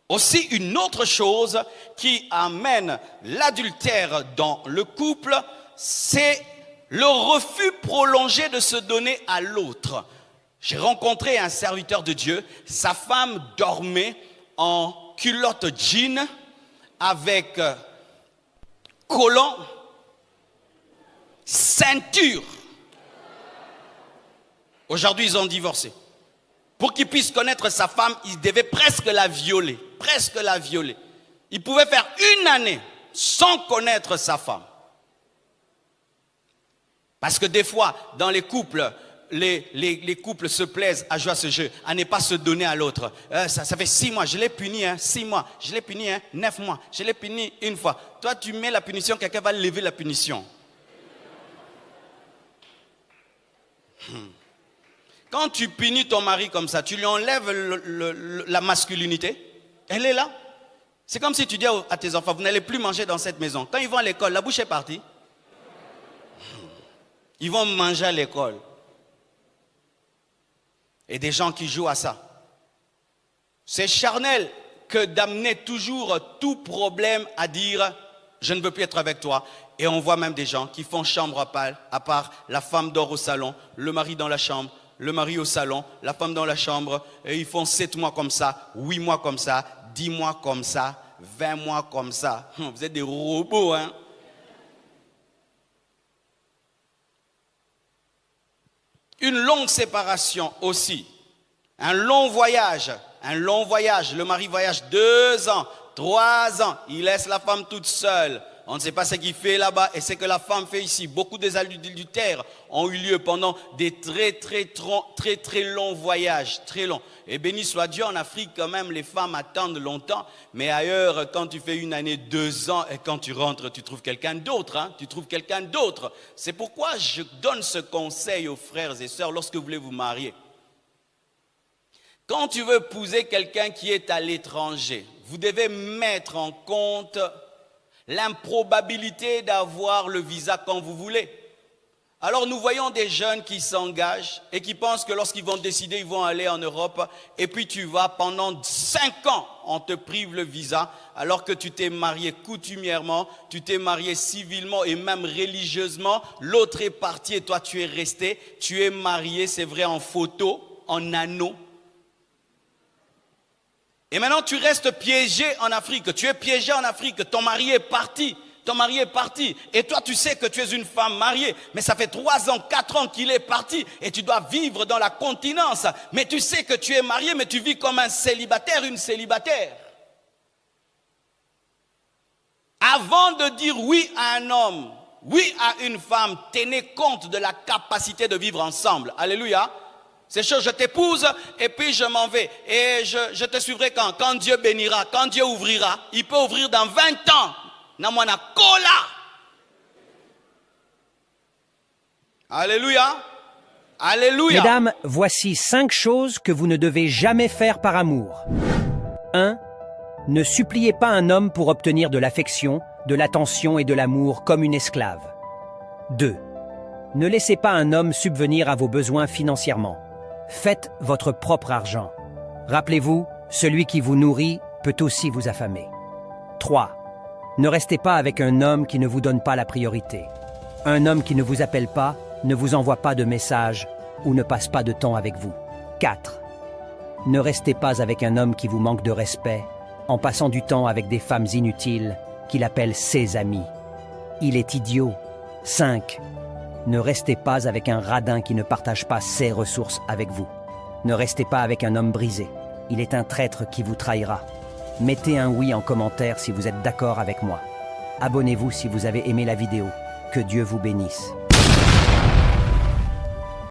Aussi, une autre chose qui amène l'adultère dans le couple, c'est le refus prolongé de se donner à l'autre. J'ai rencontré un serviteur de Dieu, sa femme dormait en culotte jean avec collant, ceinture. Aujourd'hui, ils ont divorcé. Pour qu'il puisse connaître sa femme, il devait presque la violer. Presque la violer. Il pouvait faire une année sans connaître sa femme. Parce que des fois, dans les couples, les couples se plaisent à jouer à ce jeu, à ne pas se donner à l'autre. Ça fait 6 mois, je l'ai puni, 6 mois, je l'ai puni, 9 mois, je l'ai puni une fois. Toi, tu mets la punition, quelqu'un va lever la punition. Quand tu punis ton mari comme ça, tu lui enlèves la masculinité. Elle est là. C'est comme si tu dis à tes enfants, vous n'allez plus manger dans cette maison. Quand ils vont à l'école, la bouche est partie. Ils vont manger à l'école. Et des gens qui jouent à ça. C'est charnel que d'amener toujours tout problème à dire « je ne veux plus être avec toi ». Et on voit même des gens qui font chambre à part la femme dort au salon, le mari dans la chambre, le mari au salon, la femme dans la chambre, et ils font 7 mois comme ça, 8 mois comme ça, 10 mois comme ça, 20 mois comme ça. Vous êtes des robots, hein? Une longue séparation aussi, un long voyage, le mari voyage 2 ans, 3 ans, il laisse la femme toute seule. On ne sait pas ce qu'il fait là-bas et ce que la femme fait ici. Beaucoup des adultères ont eu lieu pendant des très longs voyages, très longs. Et béni soit Dieu, en Afrique quand même, les femmes attendent longtemps. Mais ailleurs, quand tu fais 1 année, 2 ans, et quand tu rentres, tu trouves quelqu'un d'autre. Hein? Tu trouves quelqu'un d'autre. C'est pourquoi je donne ce conseil aux frères et sœurs lorsque vous voulez vous marier. Quand tu veux épouser quelqu'un qui est à l'étranger, vous devez mettre en compte l'improbabilité d'avoir le visa quand vous voulez. Alors nous voyons des jeunes qui s'engagent et qui pensent que lorsqu'ils vont décider, ils vont aller en Europe et puis tu vas pendant 5 ans, on te prive le visa alors que tu t'es marié coutumièrement, tu t'es marié civilement et même religieusement, l'autre est parti et toi tu es resté, tu es marié, c'est vrai, en photo, en anneau. Et maintenant, tu restes piégé en Afrique. Tu es piégé en Afrique. Ton mari est parti. Ton mari est parti. Et toi, tu sais que tu es une femme mariée. Mais ça fait 3 ans, 4 ans qu'il est parti. Et tu dois vivre dans la continence. Mais tu sais que tu es marié, mais tu vis comme un célibataire, une célibataire. Avant de dire oui à un homme, oui à une femme, tenez compte de la capacité de vivre ensemble. Alléluia. C'est chose, je t'épouse et puis je m'en vais. Et je te suivrai quand Dieu bénira, quand Dieu ouvrira. Il peut ouvrir dans 20 ans. Namwana kola. Alléluia. Alléluia. Mesdames, voici 5 choses que vous ne devez jamais faire par amour. 1. Ne suppliez pas un homme pour obtenir de l'affection, de l'attention et de l'amour comme une esclave. 2. Ne laissez pas un homme subvenir à vos besoins financièrement. Faites votre propre argent. Rappelez-vous, celui qui vous nourrit peut aussi vous affamer. 3. Ne restez pas avec un homme qui ne vous donne pas la priorité. Un homme qui ne vous appelle pas, ne vous envoie pas de messages ou ne passe pas de temps avec vous. 4. Ne restez pas avec un homme qui vous manque de respect en passant du temps avec des femmes inutiles qu'il appelle ses amis. Il est idiot. 5. Ne restez pas avec un radin qui ne partage pas ses ressources avec vous. Ne restez pas avec un homme brisé. Il est un traître qui vous trahira. Mettez un oui en commentaire si vous êtes d'accord avec moi. Abonnez-vous si vous avez aimé la vidéo. Que Dieu vous bénisse.